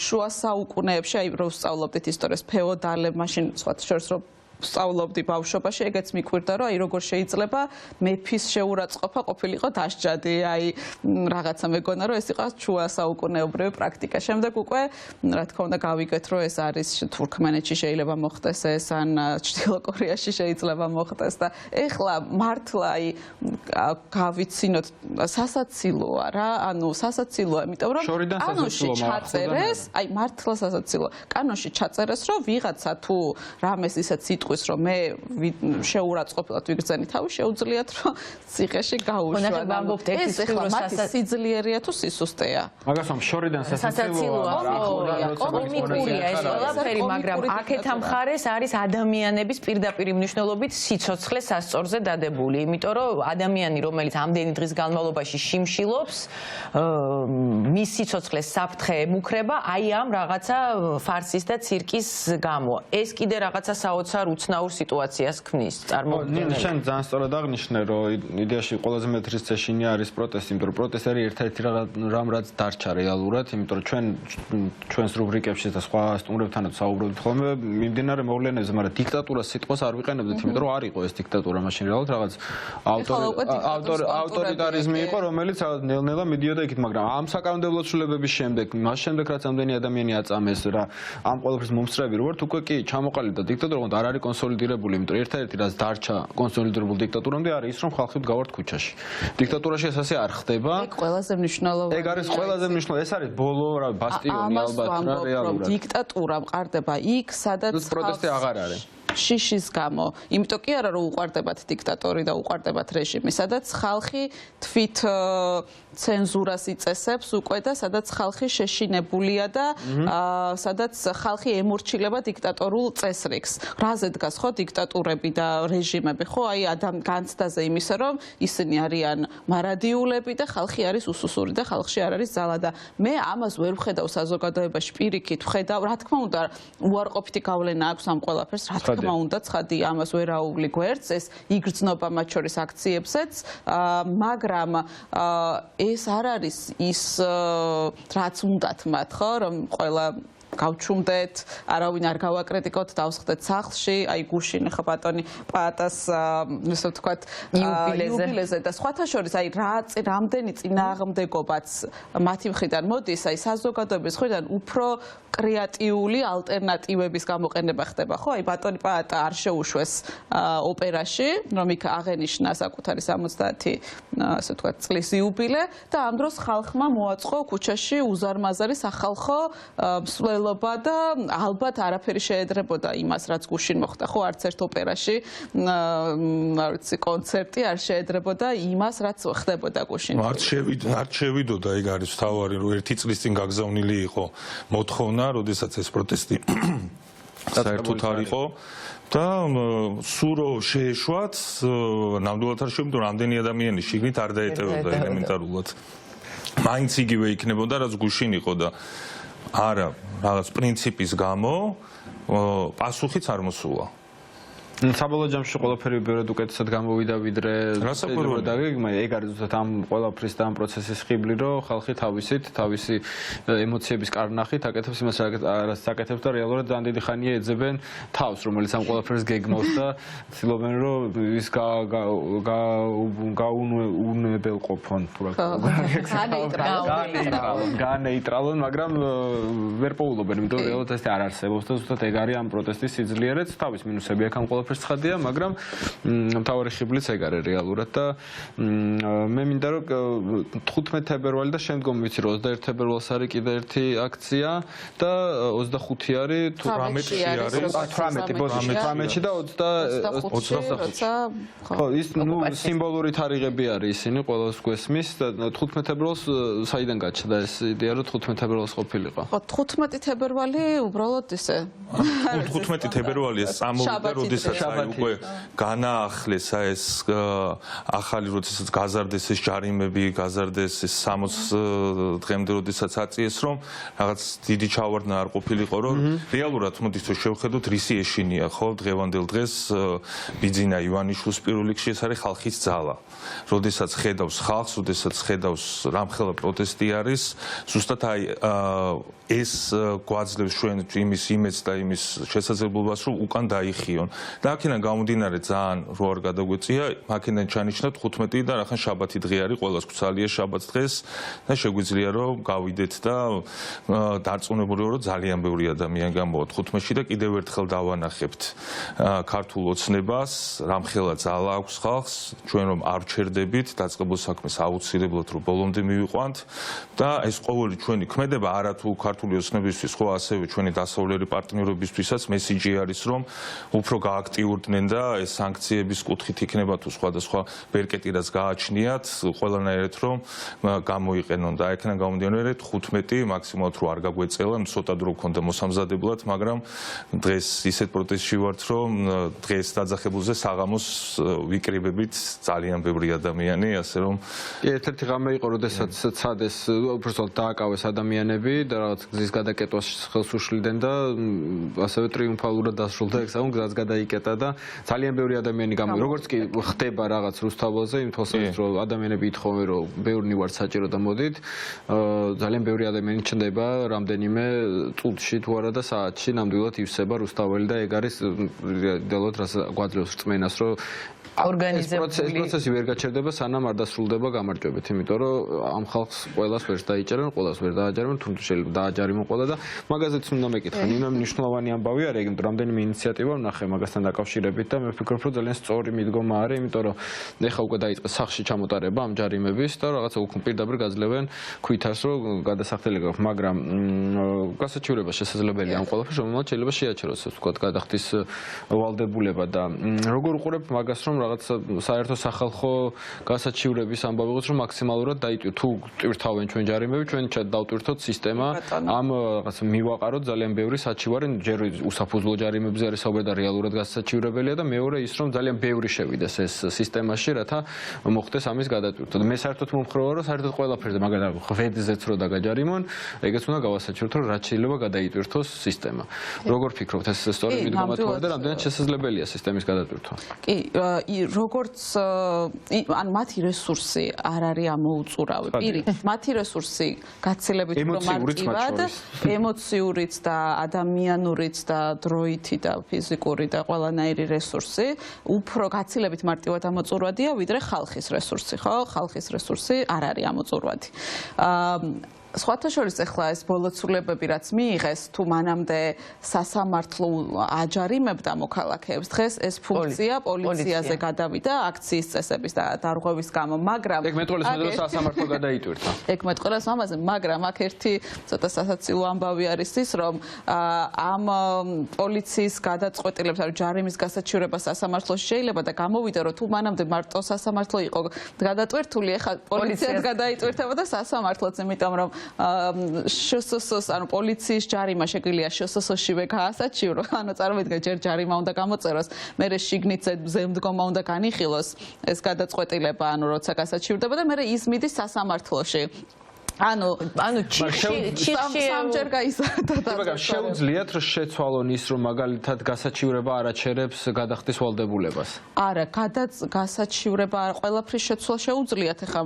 შუა საუკუნეებში აი რო ვსწავლობდით ისტორიას ფეოდალებ მაშინ სხვა შორს რო სწავლობდი ბავშვობაში, ეგეც მიკვირდა, რომ აი როგორ შეიძლება მეფის შეურაცხყოფა ყოფილიყო დასჯადი, აი რაღაცა მეგონა, რომ ეს იყო შუა საუკუნეობრივი პრაქტიკა. შემდეგ უკვე, რა თქმა უნდა, გავიგეთ, რომ ეს არის თურქმენეთში შეიძლება მოხდეს ეს, ან ჩრდილო კორეაში შეიძლება მოხდეს და ეხლა მართლა აი გავიცინოთ სასაცილოა რა, ანუ სასაცილოა, იმიტომ რომ კანონში ჩაწერეს, აი მართლა სასაცილოა. კანონში ჩაწერეს, რომ ვიღაცა თუ რამეს ისეთ სიტყვას რომ მე შეურაცხყოფილად ვიგრძენი თავი შეუძლიათ რომ ციხეში გაუშვან. ეს ახლა მათი სიძლიერეა თუ სისუსტეა? მაგას რომ შორიდან სასაცილოა კომიკურია ეს ყველაფერი, მაგრამ აქეთა მხარეს არის ადამიანების პირდაპირ მნიშვნელობით სიცოცხლე სასწორზე დადებული, იმიტომ რომ ადამიანი რომელიც ამდენი დღის განმავლობაში შიმშილობს მის სიცოცხლეს საფრთხე ემუქრება აი ამ რაღაცა ფარსის და ცირკის გამო. ეს კიდე რაღაცა საოცარ უცნაურ სიტუაციას ქმნის წარმოუდგენელად. შენ ძალიან სწორად აღნიშნე, რომ იდეაში ყველაზე მეტ რისკს ეშინია არის პროტესტი, იმიტომ რომ პროტესტი არის ერთ-ერთი რამ რაც დარჩა რეალურად, იმიტომ რომ ჩვენს რუბრიკებში და სხვა სტუმრებთანაც საუბრობთ ხოლმე მიმდინარე მოვლენებზე, მაგრამ დიქტატურას სიტყვას არ ვიყენებდით, იმიტომ რომ არ იყო ეს დიქტატურა, მაშინ რეალურად რაღაც ავტორიტარიზმი იყო, რომელიც ნელ-ნელა მიდიოდა იქით, მაგრამ ამ საკანონმდებლო ცვლილებების შემდეგ, მას შემდეგ რაც ამდენი ადამიანი აწამეს რა, ამ ყველაფრის მომსწრები რო ვართ, უკვე კი ჩამოყალიბდა დიქტატურა, მაგრამ არ არის კონსოლიდირებული, იმიტომ რომ ერთ-ერთი რაც დარჩა კონსოლიდირებულ დიქტატურამდე არის ის, რომ ხალხი გავართ ქუჩაში. დიქტატურაში ეს ასე არ ხდება. ეგ ყველაზე მნიშვნელოვანია. ეგ არის ყველაზე მნიშვნელოვანი. ეს არის ბოლო რა ბასტიონი ალბათ რა რეალურად. დიქტატურა მყარდება იქ, სადაც პროტესტი აღარ არის. შიშის გამო. იმიტომ კი არა რომ უყარდებათ დიქტატორი და უყარდებათ რეჟიმი, სადაც ხალხი თვით ცენზურას იწესებს უკვე და სადაც ხალხი შეშინებულია და სადაც ხალხი ემორჩილება დიქტატორულ წესრიგს. რაზე დგას ხო დიქტატურები და რეჟიმები, ხო? აი განცდაზე იმისა, რომ ისინი არიან მარადიულები და ხალხი არის უსუსური და ხალხში არ არის ძალა და მე ამას ვერ ვხედავ საზოგადოებაში პირიქით, ვხედავ, რა თქმა უნდა, უარყოფითი გავლენა აქვს ამ ყველაფერს, რა თქმა უნდა, ცხადი ამას ვერ აუვლი გვერდს, ეს იგრძნობა მათ შორის აქციებსაც, მაგრამ ეს არ არის ის რაც უნდათ მათ ხო რომ ყველა გავჩუმდეთ, არავინ არ გავაკრიტიკოთ, დავსხდეთ სახლში, აი გუშინ ხა ბატონი პაატას ისე ვთქვათ იუბილეზე და სხვათა შორის აი რამდენი წინააღმდეგობაც მათი მხრიდან მოდის, აი საზოგადოების მხრიდან უფრო კრეატიული ალტერნატივების გამოყენება ხდება, ხო? აი ბატონი პაატა არ შეუშვეს ოპერაში, რომ იქ აღენიშნა საკუთარი 70 ასე ვთქვათ წლის იუბილე და ამ დროს ხალხმა მოაწყო ქუჩაში უზარმაზარი სახალხო მსვლელობა და ალბათ არაფერი შეედრებოდა იმას, რაც გუშინ მოხდა, ხო? არც ერთ ოპერაში, არ ვიცი, კონცერტი არ შეედრებოდა იმას, რაც ხდებოდა გუშინ. არც შევიდოდა, ეგ არის თავარი, რომ ერთი წლის წინ გაგზავნილი იყო მოთხოვნა როდესაც ეს პროტესტი საერთოდ არ იყო და სურო შეეშვათ ნამდვილად არ შევიდო რამდენი ადამიანი შიგნით არ დაეტევოდა ელემენტარულად მაინც იგივე იქნებოდა რაც გუშინ იყო და არა რაღაც პრინციპის გამო პასუხიც არ მოსულა საბოლოო ჯამში ყველაფერი ბევრად უკეთესად გამოვიდა ვიდრე ეგ არის ზუსტად ამ ყველაფრის და ამ პროცესის ხიბლი, რომ ხალხი თავისი ემოციების კარნახით აკეთებს იმას, რაც აკეთებს და რეალურად ძალიან დიდი ხანია ეძებენ თავს, რომელიც ამ ყველაფერს გეგმავს და ცდილობენ, რომ ის გაუნებელყოფონ, თუ რა განეიტრალონ, მაგრამ ვერ პოულობენ, იმიტომ რომ რეალურად ეს არ არსებობს და ზუსტად ეგ არის ამ პროტესტის სიძლიერეც, თავის მინუსები აქვს ამ ყველაფერს ცხადია, მაგრამ მთავარი ხიბლიც ეგ არის რეალურად და მე მინდა რომ 15 ფებრვარი და შემდგომ ვიცი რომ 21 ფებრვალს არის კიდე ერთი აქცია და 25 არის 18-ში არის 18-ში და 25-ში ხო ის სიმბოლური თარიღები არის ისინი ყველას გვესმის და 15 ფებრვალს საიდან გაჩნდა ეს იდეა რომ 15 ფებრვალს ყოფილიყო ხო 15 ფებრვარი უბრალოდ ისე 15 ფებრვარი ეს წამოვიდა როდესაც უკვე განაახლეს ეს ახალი როდესაც გაზარდეს ეს ჯარიმები, გაზარდეს ეს 60 დღემდე როდესაც აწიეს რომ რაღაც დიდი ჩავარდნა არ ყოფილიყო რომ რეალურად მოდით რომ შევხედოთ რისი ეშინია ხო დღევანდელ დღეს ბიძინა ივანიშვილის პირველ რიგში ეს არის ხალხის ძალა. როდესაც ხედავს ხალხს, როდესაც ხედავს რამხელა პროტესტი არის, ზუსტად აი ეს გვაძლევს ჩვენ იმის იმედს და იმის შესაძლებლობას რომ უკან დაიხიონ. და აქედან გამომდინარე ძალიან რო არ გადაგვეწია, აქედან ჩანიშნავთ 15 და რახან შაბათი დღე არის, ყველას გვცალია შაბათს დღეს და შეგვიძლია რომ გავიდეთ და დარწმუნებული ვარ რომ ძალიან ბევრი ადამიანი გამოვა 15-ში და კიდევ ერთხელ დავანახებთ ქართულ ოცნებას, რამხელა ძალა აქვს ხალხს, ჩვენ რომ არ ვჩერდებით, დაწყებულ საქმეს აუცილებლად რომ ბოლომდე მივიყვანთ და ეს ყოველი ჩვენი ქმედება არა თუ ქართული ოცნებისთვის, ხო ასევე ჩვენი დასავლელი პარტნიორებისთვისაც მესიჯი არის რომ უფრო გააქტიურდნენ და ეს სანქციების კუთხით იქნება თუ სხვადასხვა ბერკეტი რაც გააჩნიათ, ყველანაირად რომ გამოიყენონ და აქედან გამომდინარე 15 მაქსიმალურად რო არ გაგვეწელა, ცოტა დრო გქონდა მოსამზადებლად, მაგრამ დღეს ისეთ პროტესტში ვართ, რომ დღეს დაძახებულზე საღამოს ვიკრიბებით ძალიან ბევრი ადამიანი, ასე რომ ერთ-ერთი ღამე იყო, როდესაც ცადეს უბრალოდ დააკავეს ადამიანები და რაღაც გზის გადაკეტვას ხელს უშლიდნენ და ასევე ტრიუმფალურად დასრულდა ეგ საქმე, გზაც გადაიკეტა და ძალიან ბევრი ადამიანი გამოვიდა. როგორც კი ხდება რაღაც რუსთაველზე, იმ თვალსაზრისით რომ ადამიანები ითხოვენ რომ ბევრნი ვართ საჭირო და მოდით, ძალიან ბევრი ადამიანი ჩნდება რამდენიმე წუთში თუ არა და საათში ნამდვილად ივსება რუსთაველი და ეგ არის რეალურად რაც გვაძლევს რწმენას რომ ორგანიზებული პროცესი ვერ გაჩერდება სანამ არ დასრულდება გამარჯვებით, იმიტომ რომ ამ ხალხს ყველას ვერ დაიჭერენ, ყველას ვერ დააჯერებენ, თუნდაც შეიძლება დააჯარიმონ ყველა და მაგაზეც უნდა მეკითხა, იმ მნიშვნელოვანი ამბავი არის, იმიტომ რომ რამდენიმე ინიციატივა ვნახე მაგასთან დაკავშირებით და მე ვფიქრობ, რომ ძალიან სწორი მიდგომა არის, იმიტომ რომ ეხლა უკვე დაიწყეს სახში ჩამოტარება ამ ჯარიმების და რაღაცა უკვე პირდაპირ გაძლევენ ქვითას, რომ გადასახდელი გაქვს, მაგრამ გასაჩივრება შესაძლებელია ამ ყველაფერს, რომელმაც შეიძლება შეაჩეროს, ასე ვთქვათ, გადახდის ვალდებულება და როგორ უყურებ მაგას, რომ რაღაც საერთო სახალხო გასაჩივრების ამბავი იყოს, რომ მაქსიმალურად დაიტვირთო თუ ტვირთავენ ჩვენ ჯარიმები, ჩვენ დავტვირთოთ სისტემა ამ რაღაც მივაყაროთ ძალიან ბევრი საჩივარი, ჯერ უსაფუძვლო ჯარიმებზე არის საუბარი და რეალურად გასაჩივრებელია და მეორე ის რომ ძალიან ბევრი შევიდეს ეს სისტემაში, რათა მოხდეს ამის გადატვირთვა. მე საერთოდ მომხრევა რომ საერთოდ ყველაფერზე, მაგალითად ღვედზეც რო დაგაჯარიმონ, ეგეც უნდა გავასაჩივრთო, რომ რაც შეიძლება გადაიტვირთოს სისტემა. როგორ ფიქრობთ, ეს სწორი მიდგომა თუ არა და რამდენად შესაძლებელია სისტემის გადატვირთვა? კი, როგორც ან მათი რესურსი არ არის ამოუწურავი. პირიქით, მათი რესურსი გაცილებით უფრო მარტივად, ემოციურიც და ადამიანურიც და დროითი და ფიზიკური და ყველანაირი რესურსი უფრო გაცილებით მარტივად ამოწურვადია, ვიდრე ხალხის რესურსი, ხო? ხალხის რესურსი არ არის ამოწურვადი. სხვათა შორის ახლა ეს ბოლოცულებები რაც მიიღეს, თუ მანამდე სასამართლო აჯარიმებდა მოქალაქეებს, დღეს ეს ფუნქცია პოლიციაზე გადავიდა აქციის წესების და დარღვევის გამო, მაგრამ ეგ მეტყველს მოდელს სასამართლო გადაიტვირთა. ეგ მეტყველს ამაზე, მაგრამ აქ ერთი ცოტა სასაცილო ამბავი არის ის, რომ ამ პოლიციის გადაწყვეტილებს, ანუ ჯარიმის გასაჩივრება სასამართლოში შეიძლება და გამოვიდა, რომ თუ მანამდე მარტო სასამართლო იყო გადატვირთული, ახლა პოლიციას გადაიტვირთება და სასამართლოც, იმიტომ რომ შსს ანუ პოლიციის ჯარიმა შეგვიძლია შსს-შივე გაასაჩივრო, ანუ წარმოვიდგინეთ ჯერ ჯარიმა უნდა გამოწეროს, მერე შიგნით ზემდგომა უნდა განიხილოს ეს გადაწყვეტილება, ანუ როცა გასაჩივრდება და მერე ის მიდის სასამართლოში. ანუ სამჯერ გაიზარდა და შეუძლიათ რომ შეცვალონ ის რომ მაგალითად გასაჩივრება არ აჩერებს გადახდის ვალდებულებას. არა, გასაჩივრება ყველაფრის შეცვლა შეუძლიათ, ეხლა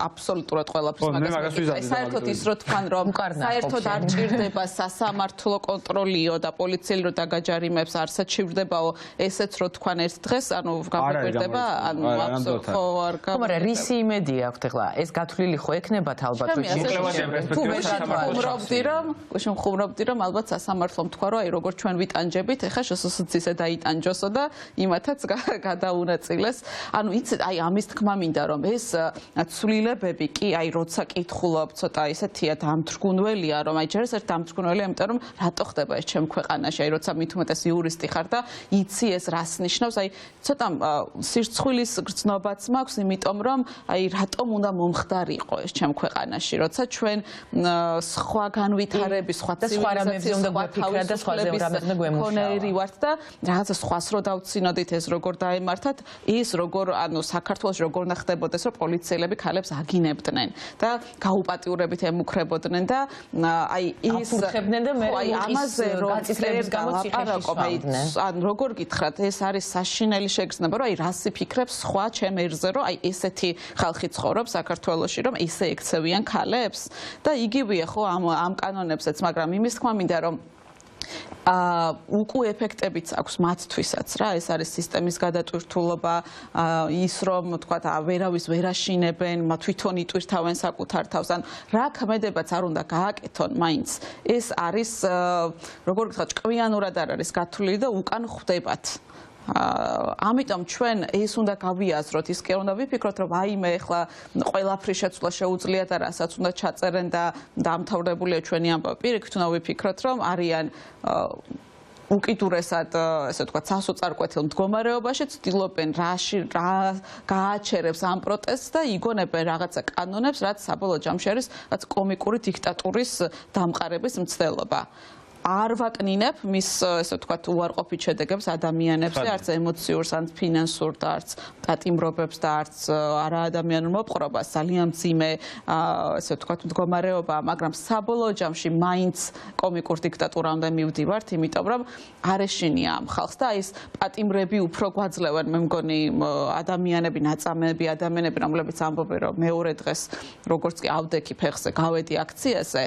აბსოლუტურად ყველაფრის მაგას. საერთოდ ის რო თქვან რომ საერთოდ არ ჭირდება სასამართლო კონტროლიო და პოლიციელი რო დაგაჯარიმებს არ საჩივრდებაო, ესეც რო თქვან ერთ დღეს, გამოგვერდება, ხო არ ხო, მაგრამ რისი იმედი აქვთ ეხლა? ეს გათვლილი ხო ექნებათ ალბათ თუ ხუმრობდი რომ ალბათ სასამართლომ თქვა რომ აი როგორ ჩვენ ვიტანჯებით, ეხლა შესაძლოა დაიტანჯოსო და იმათაც გადაუნაწილეს. ანუ იცით, აი ამის თქმა მინდა რომ ეს ცვლილებები კი აი როცა კითხულობ ცოტა ისეთია დამთრგუნველია რომ აი ჯერ ერთ დამთრგუნველია, იმიტომ რომ რატო ხდება ეს ჩემ ქვეყანაში, აი როცა მით უმეტეს იურისტი ხარ და იცი ეს რას ნიშნავს, აი ცოტა სირცხვილის გრძნობაც მაქვს, იმიტომ რომ აი რატომ უნდა მომხდარიყო ეს ჩემ ქვეყანაში, როცა ჩვენ სხვა განვითარების, სხვა ცივილიზაციების უნდა გვაფიქრა და სხვა რამეზე უნდა გვემუშავა. ვართ და რაღაცა სხვას რო დავცინოდით ეს როგორ დაემართათ, ის როგორ ანუ საქართველოს როგორ უნდა ხდებოდეს რომ პოლიციელები ქალებს აგინებდნენ და გაუპატიურებით ემუქრებოდნენ და აი ის აფურხებდნენ და მე ამაზე რომ გაწიწრების გამო ციხეში ანუ როგორ გითხრათ, ეს არის საშინელი შეგრძნება რომ აი რას იფიქრებს სხვა ჩემ ერზე რომ აი ესეთი ხალხი ცხოვრობს საქართველოში რომ ისე ექცევიან ქალებს და იგივეა ხო ამ კანონებსაც, მაგრამ იმის თქმა მინდა რომ უკუ ეფექტებიც აქვს მათთვისაც რა, ეს არის სისტემის გადატვირთულობა, ის რომ თქვა ვერავის ვერ აშინებენ, თვითონ იტვირთავენ საკუთარ თავს, ან რა ქმედებაც არ უნდა გააკეთონ, მაინც ეს არის როგორ გითხრათ, ჭკვიანურად არ არის გათვლილი და უკან ხვდებათ. ამიტომ ჩვენ ეს უნდა გავიაზროთ, ის კი უნდა ვიფიქროთ, რომ აიმე ეხლა ყველაფრის შეცვლა შეუძლიათ და რასაც უნდა ჩაწერენ და დამთავრებულია ჩვენი ამბავი. პირიქით უნდა ვიფიქროთ, რომ არიან უკიდურესად, ესე ვთქვათ, სასოწარკვეთილ მდგომარეობაში, ცდილობენ რა გააჩერებს ამ პროტესტს და იგონებენ რაღაცა კანონებს, რაც საბოლოო ჯამში არის რაც კომიკური დიქტატურის დამყარების მცდელობა. არ ვაკნინებ მის ესე ვთქვათ უარყოფით შედეგებს ადამიანებზე, არც ემოციურს, არც ფინანსურ და არც პატიმრობებს და არც არაადამიანურ მოპყრობას, ძალიან მძიმე ესე ვთქვათ მდგომარეობა, მაგრამ საბოლოო ჯამში მაინც კომიკურ დიქტატურამდე მივდივართ, იმიტომ რომ არ ეშინია ამ ხალხს და ის პატიმრები უფრო გვაძლევენ, მე მგონი ადამიანები, ნაწამეები ადამიანები, რომლებიც ამბობენ რომ მეორე დღეს როგორც კი ავდექი ფეხზე, გავედი აქციაზე,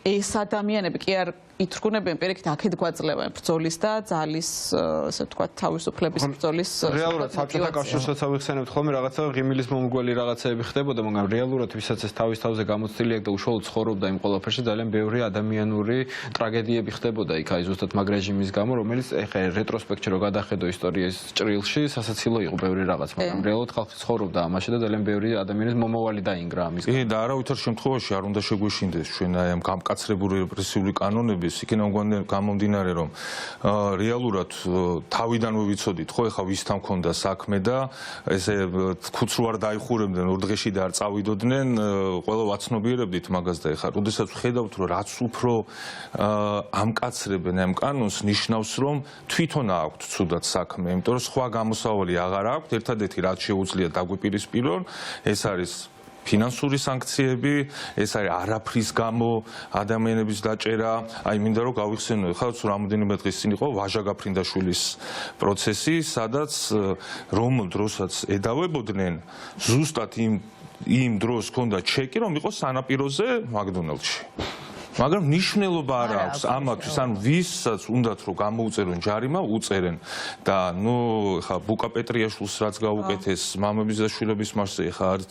ეს ადამიანები კი არ ითრგუნებიან, პირიქით აქეთ გვაძლევენ ბრძოლის და ძალის, ასე ვთქვათ, თავისუფლების ბრძოლის. რეალურად საბჭოთა კავშირსაც ავიხსენებთ ხოლმე რაღაცა ღიმილის მომგველი რაღაცეები ხდებოდა, მაგრამ რეალურად ვისაც ეს თავის თავზე გამოცდილი აქვს და უშუალოდ ცხოვრობდა იმ ყველაფერში, ძალიან ბევრი ადამიანური ტრაგედიები ხდებოდა იქ, აი ზუსტად მაგ რეჟიმის გამო, რომელიც ეხა რეტროსპექტში რო გადახედო ისტორიის ჭრილში, სასაცილო იყო ბევრი რაღაც, მაგრამ რეალურად ხალხი ცხოვრობდა ამაში და ძალიან ბევრი ადამიანის მომავალი დაინგრა ამის. კი, და არავითარ შემთხვევაში არ უნდა შეგვეშინდეს ჩვენ აი ამ გამკაცრებული რეპრესიული კანონები იქიდან გამომდინარე რომ რეალურად თავიდანვე ვიცოდით ხო ეხა ვისთან მქონდა საქმე და ესე ქუცრუ არ დაიხურებდნენ ორ დღეში და არ წავიდოდნენ ყველა ვაცნობიერებდით მაგას და ეხა როდესაც ვხედავთ რომ რაც უფრო ამკაცრებენ ამ კანონს ნიშნავს რომ თვითონ აქვთ ცუდად საქმე იმიტომ რომ სხვა გამოსავალი აღარ აქვთ ერთადერთი რაც შეუძლია დაგვიპირისპირონ ეს არის ფინანსური სანქციები, ეს არის არაფრის გამო ადამიანების დაჭერა. აი მინდა რომ გავიხსენო, ხა რამოდენიმე დღის წინ იყო ვაჟა გაფრინდაშვილის პროცესი, სადაც რომ დროსაც ედავებოდნენ, ზუსტად იმ დროს ჰქონდა ჩეკი, რომ იყო სანაპიროზე მაკდონალდში. მაგრამ ნიშნულობა არ აქვს ამათვის, ანუ ვისაც უნდათ რომ გამოუწერონ ჯარიმა, უწერენ და ნუ ხა ბუკა პეტრიაშვილს რაც გაუკეთეს მამების და შვილების მარსზე ხა არის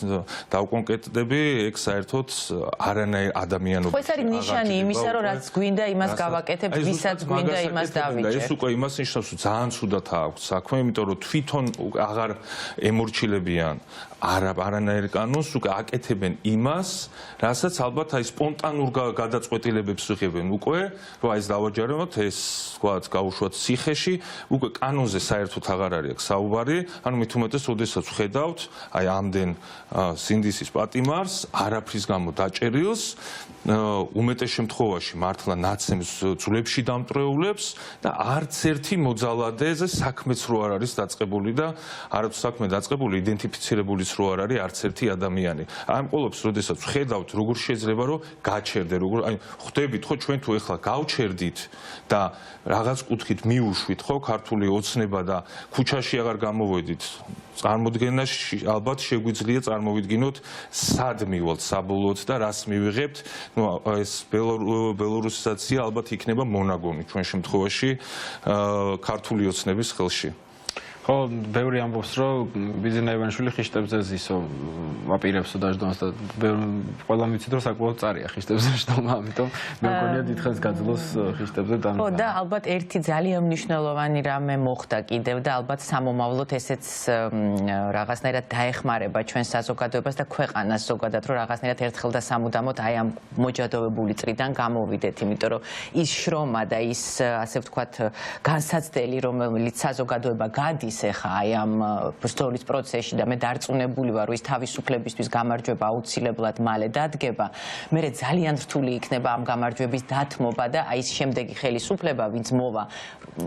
დავკონკრეტდები, ეგ საერთოდ არანაირ ადამიანობას. ხო ეს არის ნიშანი იმისა, რომ რაც გვინდა იმას გავაკეთებ, ვისაც გვინდა იმას დავიჭერ. ეს უკვე იმას ნიშნავს, რომ ძალიან ცუდად აქვს საქმე, იმიტომ რომ თვითონ აღარ ემორჩილებიან არანაირ კანონს, უკვე აკეთებენ იმას, რასაც ალბათ აი სპონტანურ გადაწყვეტილებას გადაწყვეტილებებს იღებენ უკვე, რომ აი ეს დავაჯეროთ, ეს თქვათ გავუშვათ ციხეში, უკვე კანონზე საერთოდ აღარ არის აქ საუბარი, ანუ მით უმეტეს, როდესაც ვხედავთ აი ამდენ სინდისის პატიმარს, არაფრის გამო დაჭერილს, უმეტეს შემთხვევაში მართლა ნაცემს ძვლებში დამტრეულებს და არც ერთი მოძალადეზე საქმეც რო არ არის დაწყებული და არც საქმე დაწყებული იდენტიფიცირებულიც რო არ არის არც ერთი ადამიანი. ამ ყოველს როდესაც ვხედავთ, როგორ შეიძლება რომ გაჩერდე, როგორ აი ხვდებით ხო ჩვენ თუ ეხლა გავჩერდით და რაღაც კუთხით მიუშვით ხო ქართული ოცნება და ქუჩაში აღარ გამოვედით. წარმოდგენაში ალბათ შეგვიძლია წარმოვიდგინოთ სად მივალთ საბოლოოდ და რას მივიღებთ. ნუ ეს ბელორუსიზაცია ალბათ იქნება მონაგონი ჩვენ შემთხვევაში ქართული ოცნების ხელში. ხო, ბევრი ამბობს, რომ ბიძინა ივანიშვილი ხიშტებზე ზისო აპირებსო დაждდომას და ყველა მიცით, რომ საკმაოდ წარია ხიშტებზე დაждდომა, ამიტომ მე მგონია დიდხანს გაძლოს ხიშტებზე და ხო, და ალბათ ერთი ძალიან მნიშვნელოვანი რამე მოხდა კიდევ და ალბათ სამომავლოდ ესეც რაღაცნაირად დაეხმარება ჩვენ საზოგადოებას და ქვეყანას ზოგადად, რომ რაღაცნაირად ერთხელ და სამუდამოდ აი ამ მოჯადოვებული წრიდან გამოვიდეთ, იმიტომ რომ ის შრომა და ის ასე ვთქვათ განსაცდელი, რომელიც საზოგადოება გადის ეხა აი ამ ბრძოლის პროცესში და მე დარწმუნებული ვარ, რომ ის თავისუფლებისთვის გამარჯვება აუცილებლად მალე დადგება. მე ძალიან რთული იქნება ამ გამარჯვების დათმობა და აი ეს შემდეგი ხელისუფლება, ვინც მოვა,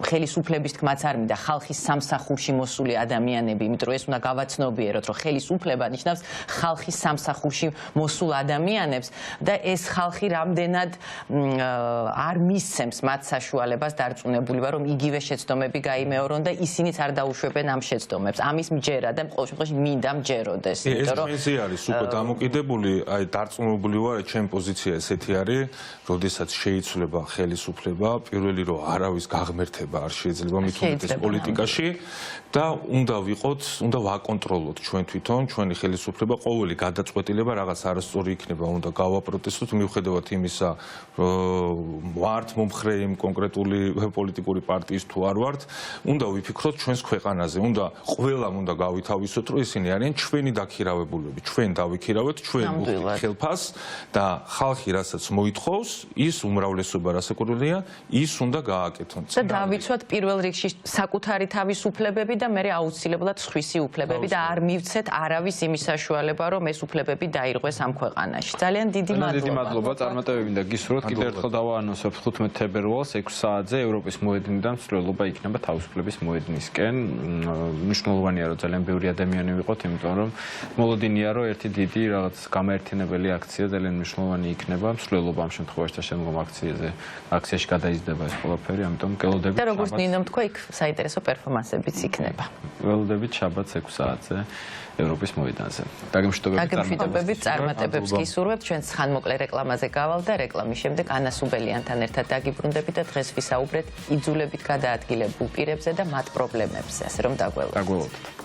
ხელისუფლების თქმაც არ მინდა, ხალხის სამსახურში მოსული ადამიანები, იმიტომ რომ ეს უნდა გავაცნობიეროთ, რომ ხელისუფლება ნიშნავს ხალხის სამსახურში მოსულ ადამიანებს და ეს ხალხი რამდენად არ მისცემს მათ საშუალებას, დარწმუნებული ვარ, რომ იგივე შეცდომები გაიმეორონ და ისინიც არ დაუშვებენ ამ შეცდომებს. ამის მჯერა და ყოველ შემთხვევაში მინდა მჯეროდეს, იმიტომ რომ ეს არის უკვე დამოკიდებული, აი დარწმუნებული ვარ, ჩემი პოზიცია ესეთი არის, როდესაც შეიცვლება ხელისუფლება, პირველი რომ არავის გაღმერთება არ შეიძლება მით უმეტეს პოლიტიკაში და უნდა ვიყოთ, უნდა ვაკონტროლოთ ჩვენ თვითონ, ჩვენი ხელისუფლება, ყოველი გადაწყვეტილება რაღაც არასწორი იქნება, უნდა გავაპროტესტოთ მიუხედავად იმისა, ვართ მომხრე იმ კონკრეტული პოლიტიკური პარტიის თუ არ ვართ, უნდა ვიფიქროთ ჩვენს ქვეყანაზე, ყველამ უნდა გავითავისოთ, რომ ისინი არიან ჩვენი დაქირავებულები, ჩვენ დავიქირავეთ, ჩვენ ვუხდით ხელფას და ხალხი რასაც მოითხოვს, ის უმრავლესობა რასაკურველია, ის უნდა გააკეთონ. და დავიცვათ პირველ რიგში საკუთარი თავისუფლებები და მერე აუცილებლად სხვისი უფლებები და არ მივცეთ არავის იმის საშუალება, რომ ეს უფლებები დაირღვეს ამ ქვეყანაში. ძალიან დიდი მადლობა. დიდი მადლობა, წარმატებები და გისურვოთ. კიდევ ერთხელ დავაანონსებთ 15 თებერვალს 6 საათზე ევროპის მოედნიდან მსვლელობა იქნება თავისუფლების მოედნისკენ. მნიშვნელოვანია, რომ ძალიან ბევრი ადამიანი ვიყოთ, იმიტომ რომ მოლოდინია, რომ ერთი დიდი რაღაც გამაერთიანებელი აქცია ძალიან მნიშვნელოვანი იქნება მსვლელობა ამ შემთხვევაში და შემდგომ აქციაში გადაიზრდება ეს ყველაფერი, ამიტომ გელოდებით. და როგორც ნინომ თქვა, იქ საინტერესო პერფორმანსებიც იქნება. ველოდებით შაბათს 6 საათზე ევროპის მოედანზე. დაგემშვიდობებით წარმატებებს გისურვებთ. ჩვენ ხანმოკლე რეკლამაზე გავალ და რეკლამის შემდეგ ანა სუბელიანთან ერთად დაგიბრუნდებით და დღეს ვისაუბრეთ იძულებით გადაადგილებულ პირებზე და მათ პრობლემებზე, ასე რომ დაგველოდებით.